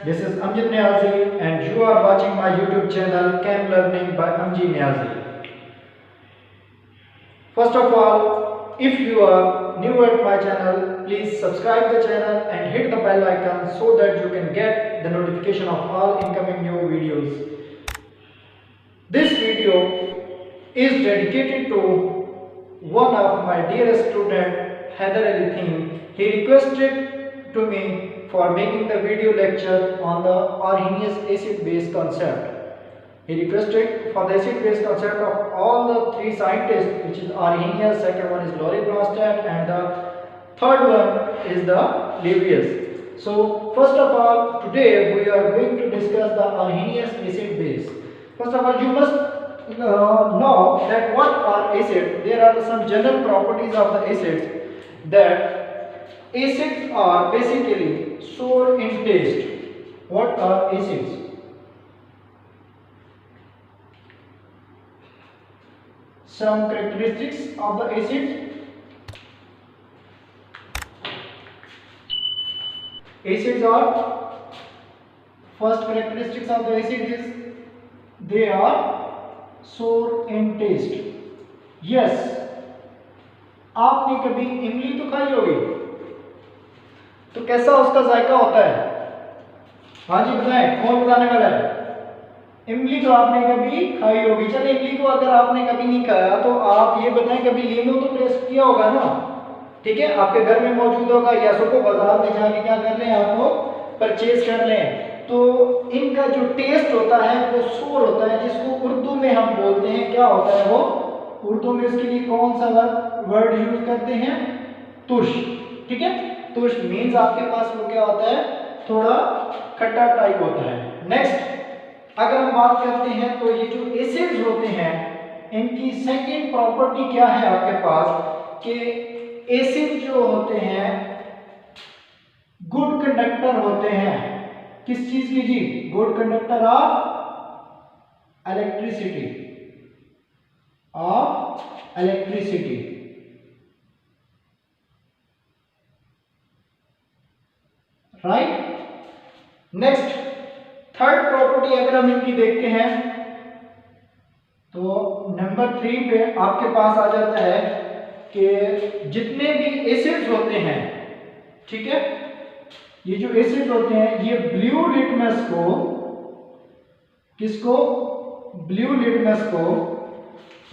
this is Amjad Niazi and you are watching my YouTube channel Chem Learning by Amjad Niazi. First of all, if you are new at my channel, please subscribe the channel and hit the bell icon so that you can get the notification of all incoming new videos. This video is dedicated to one of my dearest student, Haider Ali Thin. He requested to me for making the video lecture on the Arrhenius acid-base concept. He requested for the acid-base concept of all the three scientists, which is Arrhenius, second one is Lori Bronsted, and the third one is the Lewis. So first of all, today we are going to discuss the Arrhenius acid-base. First of all, you must know that what are acids. There are some general properties of the acids, that acids are basically sour in taste. What are acids? Some characteristics of the acids. Acids are, first characteristics of the acid is they are sour in taste. Yes, आपने कभी इमली तो खाई होगी, तो कैसा उसका जायका होता है? हाँ जी बताएं, कौन बताने वाला है? इमली तो आपने कभी खाई होगी। चलिए, इमली को अगर आपने कभी नहीं खाया तो आप ये बताएं, कभी लीमू तो टेस्ट किया होगा ना? ठीक है, आपके घर में मौजूद होगा या उसको बाजार में जाके क्या कर लें, आप लोग परचेज कर लें। तो इनका जो टेस्ट होता है वो सोर होता है, जिसको उर्दू में हम बोलते हैं, क्या होता है वो? उर्दू में इसके लिए कौन सा वर्ड यूज करते हैं? तुश। ठीक है, तुश मीन्स आपके पास वो क्या होता है, थोड़ा खट्टा टाइप होता है। नेक्स्ट अगर हम बात करते हैं तो ये जो एसिड्स होते हैं, इनकी सेकंड प्रॉपर्टी क्या है आपके पास, कि एसिड जो होते हैं गुड कंडक्टर होते हैं। किस चीज की जी? Good conductor of electricity, of electricity. Right. Next third property अगर हम इनकी देखते हैं तो नंबर 3 पे आपके पास आ जाता है कि जितने भी एसिड्स होते हैं, ठीक है, ये जो एसिड होते हैं ये ब्लू लिटमस को, किसको? ब्लू लिटमस को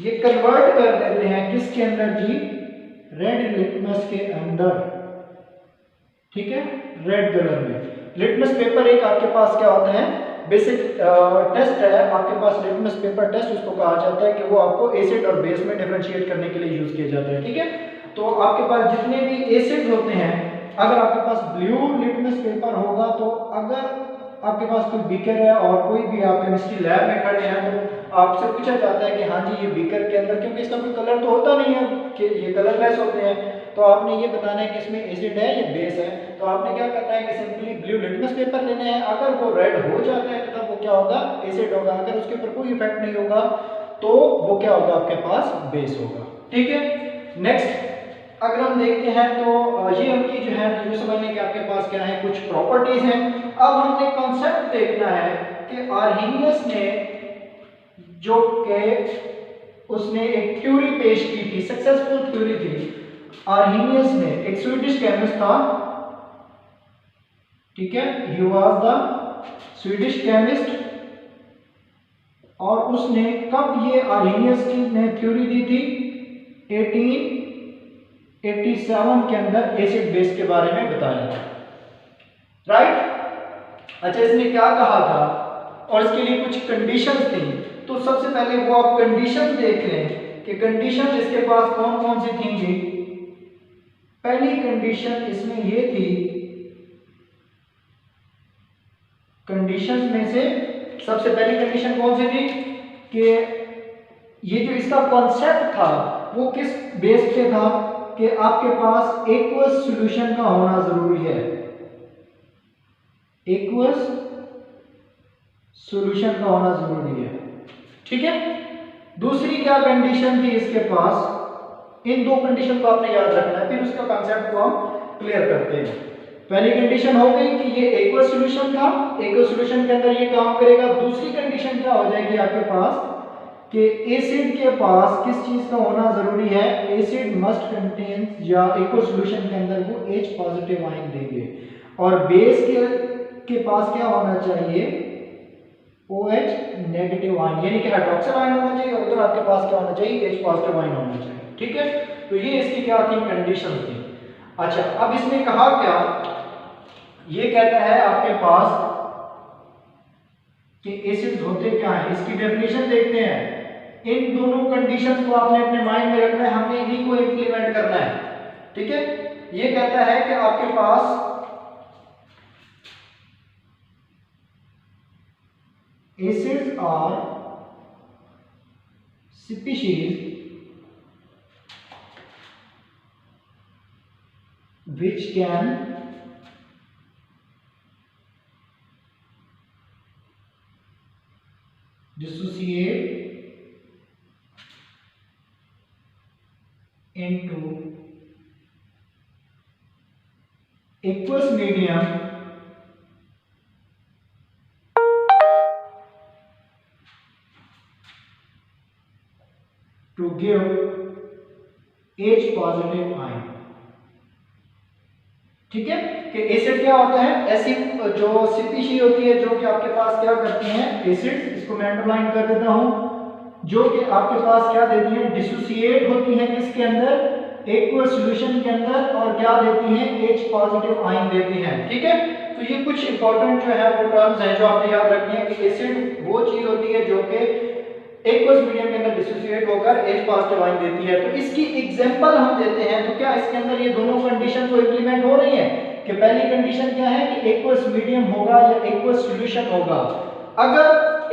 ये कन्वर्ट कर देते हैं किसके अंदर जी? रेड लिटमस के अंदर। ठीक है, रेड कलर में। लिटमस पेपर एक आपके पास क्या होता है, बेसिक टेस्ट है आपके पास, लिटमस पेपर टेस्ट उसको कहा जाता है, कि वो आपको एसिड और बेस में डिफरेंशिएट करने के लिए यूज किया जाता है। ठीक है, तो आपके पास जितने भी एसिड होते हैं, अगर आपके पास ब्लू लिटमस पेपर होगा तो अगर आपके पास कोई बीकर है और कोई भी आप केमिस्ट्री लैब में खड़े हैं तो आपसे पूछा जाता है कि हाँ जी ये बीकर के अंदर, क्योंकि इसका कोई कलर तो होता नहीं है, कि ये कलरलेस होते हैं, तो आपने ये बताना है कि इसमें एसिड है या बेस है। तो आपने क्या करना है कि सिंपली ब्लू लिटमस पेपर लेना है। अगर वो रेड हो जाता है तो तब वो क्या होगा? एसिड होगा। अगर उसके ऊपर कोई इफेक्ट नहीं होगा तो वो क्या होगा? आपके पास बेस होगा। ठीक है, नेक्स्ट अगर हम देखते हैं तो ये उनकी जो है ये समझने के आपके पास क्या है, कुछ प्रॉपर्टीज हैं। अब हमने कॉन्सेप्ट देखना है कि आर्हेनियस ने जो के उसने एक थ्योरी पेश की थी, सक्सेसफुल थ्योरी थी। आर्हेनियस ने, एक स्वीडिश केमिस्ट था, ठीक है, he was the Swedish chemist, और उसने कब ये आर्हेनियस ने थ्योरी दी थी? 1887 के अंदर एसिड बेस के बारे में बताया था। राइट। अच्छा, इसने क्या कहा था और इसके लिए कुछ कंडीशंस थी, तो सबसे पहले वो आप कंडीशंस देख लें कि कंडीशंस इसके पास कौन कौन सी थी जी। पहली कंडीशन इसमें ये थी, कंडीशंस में से सबसे पहली कंडीशन कौन सी थी, कि ये जो इसका कॉन्सेप्ट था वो किस बेस पे था, कि आपके पास एक्वस सॉल्यूशन का होना जरूरी है। एक्वस सॉल्यूशन का होना जरूरी है। ठीक है, दूसरी क्या कंडीशन थी इसके पास? इन दो कंडीशन को आपने याद रखना है, फिर उसका कॉन्सेप्ट को हम क्लियर करते हैं। पहली कंडीशन हो गई कि ये एक्वस सॉल्यूशन था, एक्वस सॉल्यूशन के अंदर ये काम करेगा। दूसरी कंडीशन क्या हो जाएगी आपके पास कि एसिड के पास किस चीज का होना जरूरी है, एसिड मस्ट कंटेन, या एक्वस सॉल्यूशन के अंदर वो H पॉजिटिव आयन देंगे, और बेस के पास क्या होना चाहिए, OH नेगेटिव आयन, यानी कि हाइड्रोक्सिल आयन होना चाहिए, और उधर आपके पास क्या होना चाहिए, H पॉजिटिव आयन होना चाहिए। ठीक है, तो ये इसकी क्या थी, कंडीशन थी। अच्छा, अब इसने कहा क्या, ये कहता है आपके पास कि एसिड्स होते क्या हैं, इसकी डेफिनेशन देखते हैं। इन दोनों कंडीशंस को आपने अपने माइंड में रखना है, हमने इन्हीं को इंप्लीमेंट करना है। ठीक है, ये कहता है कि आपके पास acids are species which can dissociate into aqueous medium to give H positive ion। ठीक है, कि एसिड क्या होता है, ऐसी जो स्पीशीज होती है जो कि आपके पास क्या करती हैं, एसिड, इसको मैं अंडरलाइन कर देता हूं, जो कि आपके पास क्या देती है, डिसोसिएट होती है किसके अंदर, एक्वस सॉल्यूशन के अंदर, और क्या देती हैं, H पॉजिटिव आयन देती हैं। ठीक है, तो ये कुछ इंपॉर्टेंट जो है वो टर्म्स हैं जो आपने याद रखनी है कि एसिड वो चीज होती है जो कि एक्वस मीडियम के अंदर डिसोसिएट होकर H पॉजिटिव आयन देती है। तो इसकी एग्जांपल हम देते हैं, तो क्या इसके अंदर ये दोनों कंडीशन तो इंप्लीमेंट हो रही है कि पहली कंडीशन क्या है कि एक्वस मीडियम होगा या एक्वस सॉल्यूशन होगा। अगर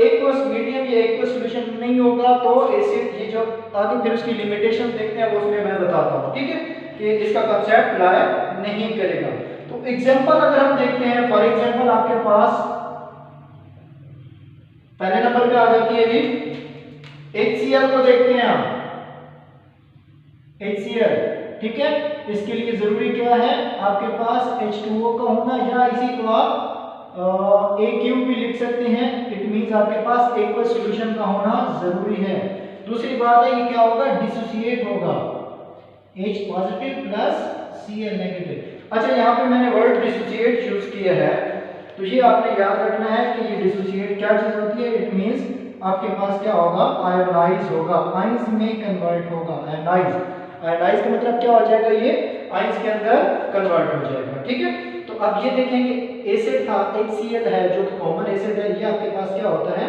एक्वस मीडियम या एक्वस सॉल्यूशन नहीं होगा तो एसिड, ये जो आगे फिर उसकी लिमिटेशन देखते हैं वो उसमें मैं बताता हूं। ठीक है, कि इसका कांसेप्ट अप्लाई नहीं करेगा। तो एग्जांपल अगर हम देखते हैं, फॉर एग्जांपल आपके पास पहले नंबर पे आ जाती है जी HCl को देखते हैं आप, HCl। ठीक है, इसके लिए जरूरी क्या है, आपके पास H2O का होना, या इसी को आप AQ भी लिख सकते हैं, इट मींस आपके पास एक्वस सॉल्यूशन का होना जरूरी है। दूसरी बात है, ये क्या होगा, डिसोसिएट होगा, H positive plus Cl negative. अच्छा, यहाँ पे मैंने वर्ड डिसोसिएट यूज किया है, तो ये आपने याद रखना है कि ये डिसोसिएट क्या चीज होती है, इट मींस आपके पास क्या होगा, आयोनाइज होगा, आयंस में कन्वर्ट होगा, आयोनाइज। आयोनाइज का मतलब क्या हो जाएगा, ये आयंस के अंदर कन्वर्ट हो जाएगा। ठीक है, तो अब ये देखेंगे एसिड था, HCl है जो कि कॉमन एसिड है, ये आपके पास क्या होता है,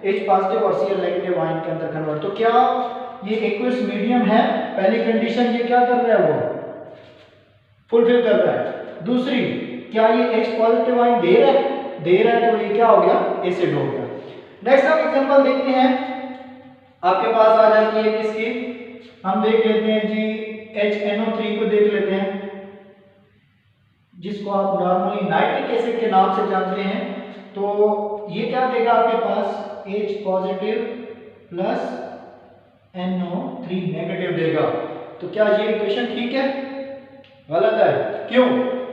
H पॉजिटिव और Cl नेगेटिव आयन के अंदर कन्वर्ट। तो क्या ये एक्वस मीडियम है, पहली कंडीशन ये क्या कर रहा है, वो फुलफिल कर रहा है। दूसरी, क्या ये H पॉजिटिव आयन दे रहा है, तो ये क्या हो गया, एसिड हो गया। नेक्स्ट हम एग्जांपल देखते हैं, आपके पास आ जाती है किसकी, हम देख लेते हैं जी HNO3 को देख लेते हैं, जिसको आप नॉर्मली नाइट्रिक एसिड के नाम से जानते हैं। तो ये क्या देगा आपके पास, H positive plus NO3 negative देगा। तो क्या ये इक्वेशन ठीक है, गलत है, क्यों,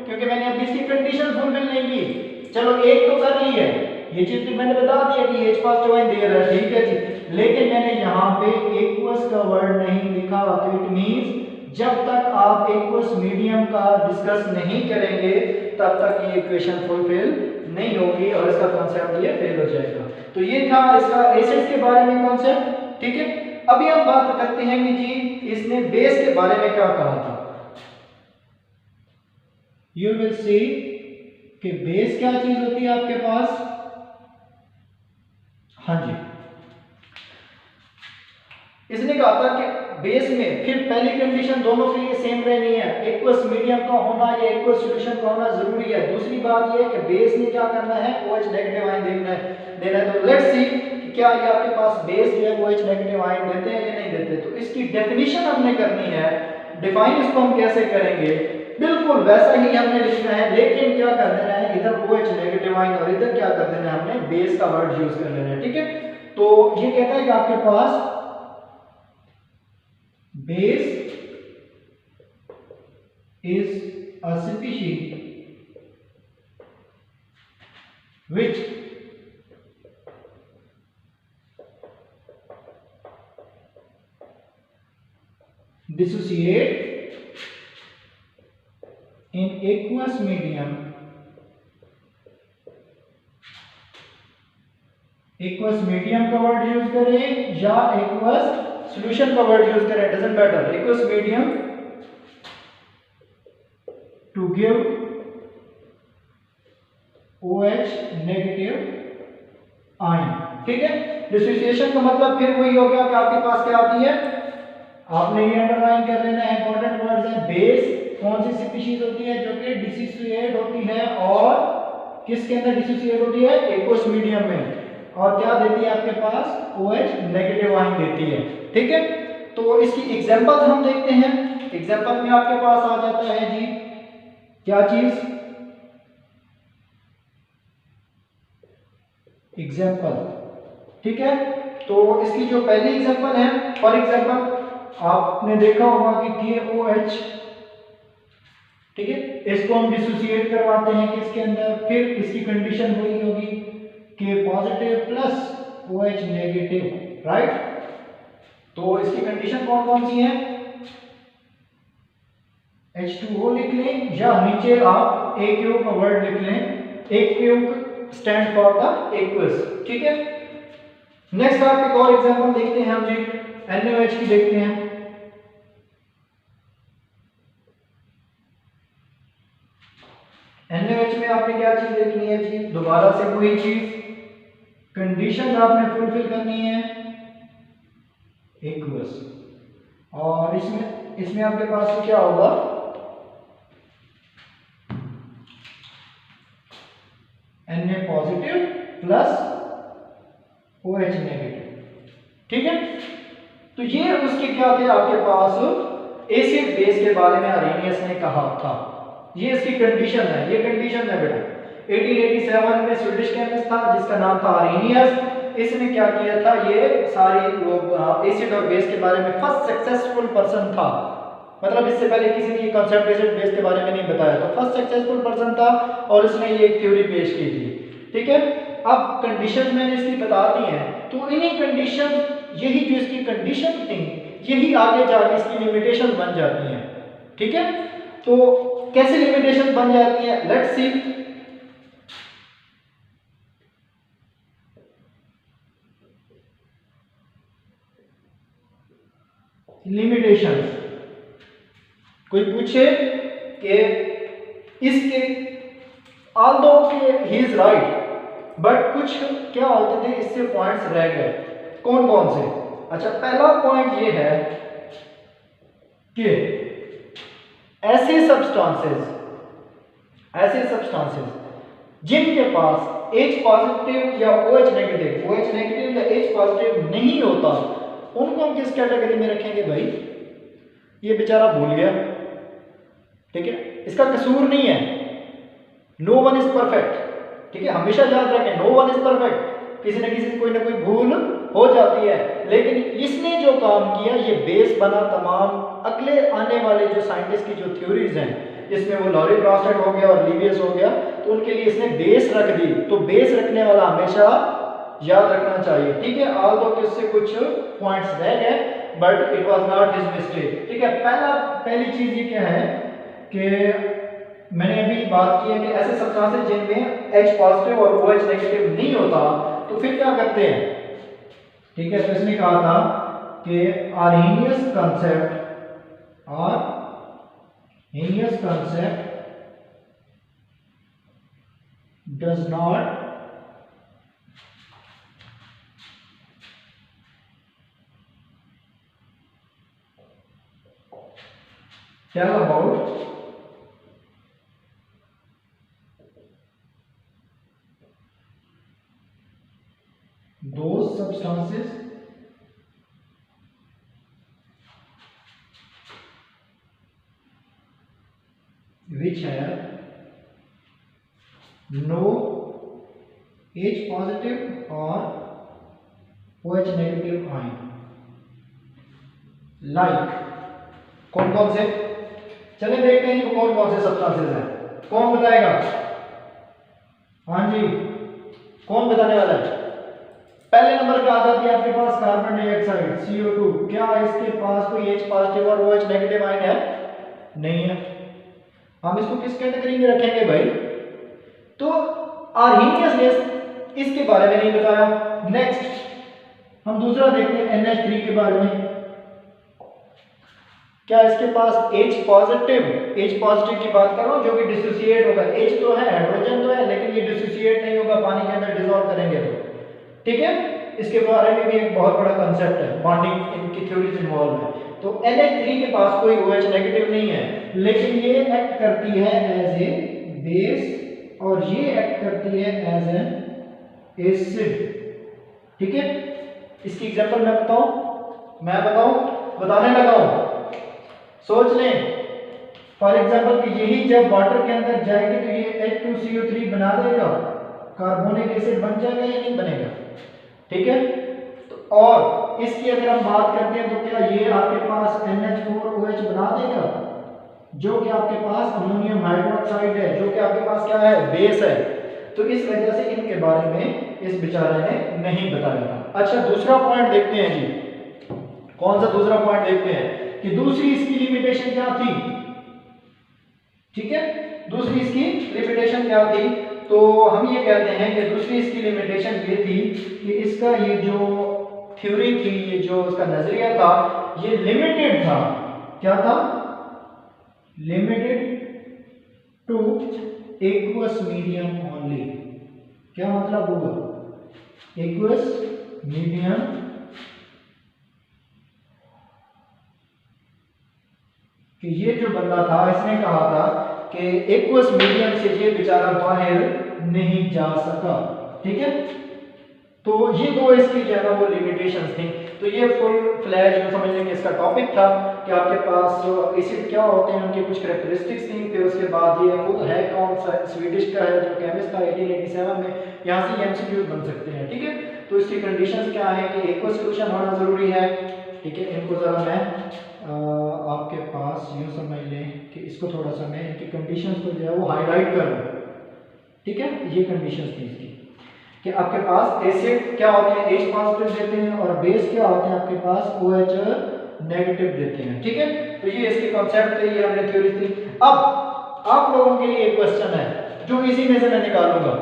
क्योंकि मैंने अभी इसकी कंडीशन फुलफिल नहीं की। चलो एक तो कर ली है, ये चीज तो मैंने बता दिया कि H पॉजिटिव आयन दे रहा है, ठीक है जी, लेकिन मैंने यहाँ पे एक्वस का वर्ड नहीं लिखा, तो इट मींस जब तक आप एक्वस मीडियम का डिस्कस नहीं करेंगे तब तक ये इक्वेशन फुलफिल नहीं होगी और इसका कॉन्सेप्ट ये फेल हो जाएगा। तो ये था इसका एसिड्स के बारे में कॉन्सेप्ट। ठीक है, अभी हम बात करते हैं कि जी इसने बेस के बारे में क्या कहा था। यू विल सी कि बेस क्या चीज होती है आपके पास, हाँ जी, इसने कहा था कि बेस में फिर पहली कंडीशन दोनों के लिए सेम रहनी है, एक्वस मीडियम का होना या एक्वस सॉल्यूशन का होना जरूरी है। दूसरी बात यह है कि बेस ने क्या करना है, OH नेगेटिव आयन देना है। तो लेट्स सी कि क्या ये आपके पास बेस जो है OH नेगेटिव आयन देते हैं या नहीं देते। तो इसकी डेफिनेशन हमने करनी है, डिफाइन इसको हम कैसे करेंगे, बिल्कुल वैसा ही हमने लिखना है, लेकिन क्या कर देना है, इधर OH नेगेटिव आयन और इधर क्या कर देना है, हमने बेस का वर्ड यूज कर लेना है। ठीक है, तो ये कहता है कि आपके पास base is a species which dissociate in aqueous medium, aqueous medium का वर्ड यूज करें या एक्वस सॉल्यूशन का वर्ड यूज करें, doesn't matter, aqueous medium to give OH negative ion. ठीक है, डिसोसिएशन का मतलब फिर वही हो गया कि आपके पास क्या आती है, आपने ये अंडरलाइन कर लेना है, इंपॉर्टेंट वर्ड्स है। बेस कौन सी स्पीशीज होती है जो कि डिसोसिएट होती है और किसके अंदर डिसोसिएट होती है, एक्वस मीडियम में, और क्या देती है आपके पास, OH नेगेटिव आयन देती है। ठीक है, तो इसकी एग्जांपल्स हम देखते हैं। एग्जांपल में आपके पास आ जाता है जी क्या चीज, एग्जांपल। ठीक है, तो इसकी जो पहली एग्जांपल है, फॉर एग्जांपल आपने देखा होगा कि KOH, ठीक है, इसको हम डिसोसिएट करवाते हैं किसके अंदर, फिर इसकी कंडीशन वही होगी K positive plus OH negative, right. तो इसकी कंडीशन कौन कौन सी है, H2O लिख लें या नीचे आप AQ का वर्ड लिख लें, AQ stand for the aqueous. ठीक है, नेक्स्ट आप एक और एग्जांपल देखते हैं हम जी, NaOH की देखते हैं। NaOH में आपने क्या चीज देखनी है जी, दोबारा से वही चीज, कंडीशन आपने फुलफिल करनी है, एक्वस, और इसमें आपके पास क्या होगा, Na positive plus OH negative. ठीक है, तो ये उसके क्या थे आपके पास, एसिड बेस के बारे में आरेनियस ने कहा था, ये इसकी कंडीशन है, ये कंडीशन है बेटा। 1887 में स्वीडिश केमिस्ट था जिसका नाम था आरेनियस, इसने क्या किया था, ये सारी वो एसिड और बेस के बारे में फर्स्ट सक्सेसफुल पर्सन था, मतलब इससे पहले किसी ने ये कांसेप्ट एसिड बेस के बारे में नहीं बताया था, फर्स्ट सक्सेसफुल पर्सन था और उसने ये थ्योरी पेश की थी। ठीक है, अब कंडीशन मैंने इसकी बता दी हैं, तो इन्हीं कंडीशन, यही जो इसकी कंडीशन थी, यही आगे जाके इसकी लिमिटेशन बन जाती हैं। ठीक है, तो कैसे लिमिटेशन बन जाती है, लेट्स सी। लिमिटेशंस, कोई पूछे कि इसके, ऑल्दो के ही इज राइट, बट कुछ क्या होते थे इससे पॉइंट्स रह गए, कौन कौन से। अच्छा, पहला पॉइंट ये है कि ऐसे सब्सटेंसेस जिनके पास H पॉजिटिव या OH नेगेटिव या H पॉजिटिव नहीं होता, उनको हम किस कैटेगरी में रखेंगे भाई, ये बेचारा भूल गया। ठीक है, इसका कसूर नहीं है, नो वन इज परफेक्ट। ठीक है, हमेशा याद रखें, नो वन इज परफेक्ट, किसी न किसी कोई ना कोई भूल हो जाती है, लेकिन इसने जो काम किया ये बेस बना तमाम अगले आने वाले जो साइंटिस्ट की जो थ्योरीज हैं, इसमें वो लॉरी ब्रास्टेड हो गया और लीबियस हो गया, तो उनके लिए इसने बेस रख दी। तो बेस रखने वाला हमेशा याद रखना चाहिए। ठीक है, ऑल्दो कि उससे कुछ पॉइंट्स रह गए, but it was not his mistake. ठीक है, पहली चीज ये क्या है कि मैंने अभी बात की है कि ऐसे सब्सटेंसेस जिनमें H पॉजिटिव और OH नेगेटिव नहीं होता, तो फिर क्या करते हैं। ठीक है, तो इसने कहा था कि Arrhenius concept does not tell about those substances which have no H positive or OH negative ion, like कौन कौन से, चले देखते हैं कौन कौन से सब्सटेंसेस हैं, कौन बताएगा। हाँ जी, कौन बताने वाला है? पहले नंबर पे आ जाती है आपके पास कार्बन डाइऑक्साइड CO2। क्या इसके पास कोई H पॉजिटिव और OH नेगेटिव आयन है? नहीं है। हम इसको किस कैटेगरी में रखेंगे भाई? तो आर्हीनियस गैस, इसके बारे में नहीं बताया। नेक्स्ट हम दूसरा देखते हैं NH3 के बारे में। क्या इसके पास H पॉजिटिव की बात कर रहा हूं, जो कि डिसोसिएट होगा। H तो है, हाइड्रोजन तो है, लेकिन ये डिसोसिएट नहीं होगा, पानी के अंदर डिसॉल्व करेंगे तो। ठीक है, इसके बारे में भी एक बहुत बड़ा कंसेप्ट है, बॉन्डिंग इनकी थ्योरीज इन्वॉल्व है। तो NH3 के पास कोई OH नेगेटिव नहीं है, लेकिन ये एक्ट करती है एज ए बेस और ये एक्ट करती है एज एन एसिड। ठीक है, इसकी एग्जांपल मैं बताऊं, बताने लगा हूं, सोच लें। फॉर एग्जांपल कि यही जब वाटर के अंदर जाएगी तो ये H2CO3 बना देगा, कार्बोनिक एसिड बन जाएगा या नहीं बनेगा? ठीक है, तो और इसकी अगर हम बात करते हैं तो क्या ये आपके पास NH4OH बना देगा, जो कि आपके पास अमोनियम हाइड्रोक्साइड है, जो कि आपके पास क्या है, बेस है। तो इस वजह से इनके बारे में इस बेचारे ने नहीं बताया था। अच्छा, दूसरा पॉइंट देखते हैं जी। कौन सा दूसरा पॉइंट देखते हैं कि दूसरी इसकी लिमिटेशन क्या थी? ठीक है, दूसरी इसकी लिमिटेशन क्या थी? तो हम ये कहते हैं कि दूसरी इसकी लिमिटेशन ये थी कि इसका ये जो थ्योरी थी, ये जो इसका नजरिया था, ये लिमिटेड था। क्या था? Limited two aqueous medium only. क्या मतलब हुआ? एक्वस मीडियम कि ये जो बंदा था इसने कहा था कि एक्वस मीडियम से ये बेचारा बाहर नहीं जा सका। ठीक है, तो ये दो इसकी जो है ना वो लिमिटेशंस थी। तो ये फुल फ्लैश जो समझ लेंगे इसका टॉपिक था कि आपके पास एसिड क्या होते हैं, उनकी कुछ कैरेक्टरिस्टिक्स थी। फिर उसके बाद ये खुद है कौन सा, स्वीडिश का है जो केमिस्ट था 1887 में, यहाँ से एमसीक्यू बन सकते हैं। ठीक है, तो इसकी कंडीशंस क्या है कि एक्वस सॉल्यूशन होना जरूरी है। ठीक है, इनको जरा मैं आपके पास यूँ समझ लें कि इसको थोड़ा सा मैं इनकी कंडीशंस को जो है वो हाईलाइट कर दूँ। ठीक है, ये कंडीशंस थी इसकी कि आपके पास एसिड क्या होते हैं, H पॉजिटिव देते हैं, और बेस क्या होते हैं आपके पास OH नेगेटिव देते हैं। ठीक है, तो ये इसके कॉन्सेप्ट थे, ये हमने थ्योरी थी। अब आप लोगों के लिए एक क्वेश्चन है जो इसी में से मैं निकालूंगा।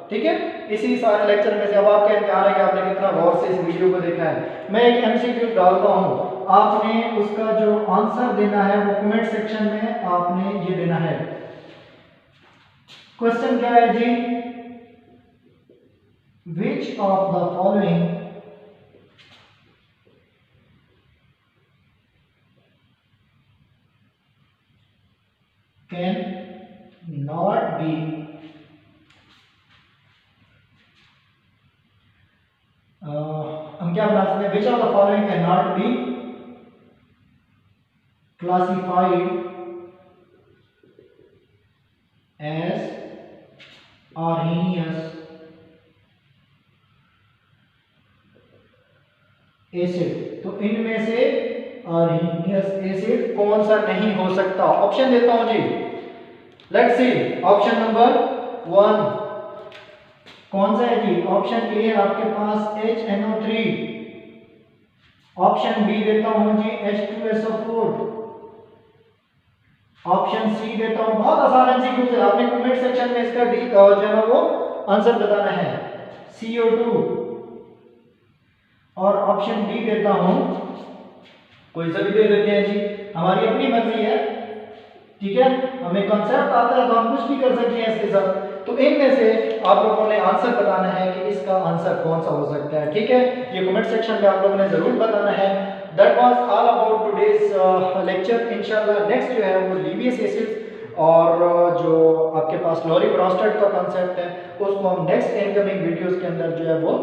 ठीक है, इसी सारे लेक्चर में से। अब आपका इम्तिहान है कि आपने कितना गौर से इस वीडियो को देखा है। मैं एक MCQ डालता हूँ, आपने उसका जो आंसर देना है वो कमेंट सेक्शन में आपने ये देना है। क्वेश्चन क्या है जी? Which of the following can not be हम क्या बना सकते हैं? Which of the following can not be classified as arrhenius acid? तो इनमें से arrhenius एसिड कौन सा नहीं हो सकता? ऑप्शन देता हूं जी, लेट्स सी। ऑप्शन नंबर 1 कौन सा है जी? ऑप्शन ए है आपके पास HNO3। ऑप्शन बी देता हूं जी H2SO4। ऑप्शन सी देता हूं, बहुत आसान एमसीक्यू है, आपने कमेंट सेक्शन में इसका जो है ना वो आंसर बताना है, CO2। और ऑप्शन डी देता हूं, कोई सा भी दे देते हैं जी, हमारी अपनी मर्जी है। ठीक है, हमें कॉन्सेप्ट आता है तो हम कुछ भी कर सकते हैं इसके साथ। तो इनमें से आप लोगों ने आंसर बताना है कि इसका आंसर कौन सा हो सकता है। ठीक है, ये कमेंट सेक्शन में आप लोगों ने जरूर बताना है। That was all about today's lecture. इंशाल्लाह नेक्स्ट जो है वो लीवियस एसिड और जो आपके पास लोरी ब्रोस्टेड का कॉन्सेप्ट है उसको हम नेक्स्ट इनकमिंग वीडियोस के अंदर जो है वो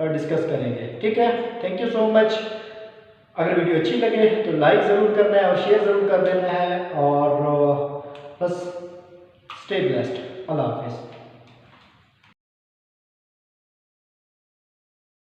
डिस्कस करेंगे। ठीक है, थैंक यू सो मच। अगर वीडियो अच्छी लगे तो लाइक ज़रूर करना है और शेयर ज़रूर कर देना है, और बस स्टे ब्लेस्ड। अल्लाह हाफिज़।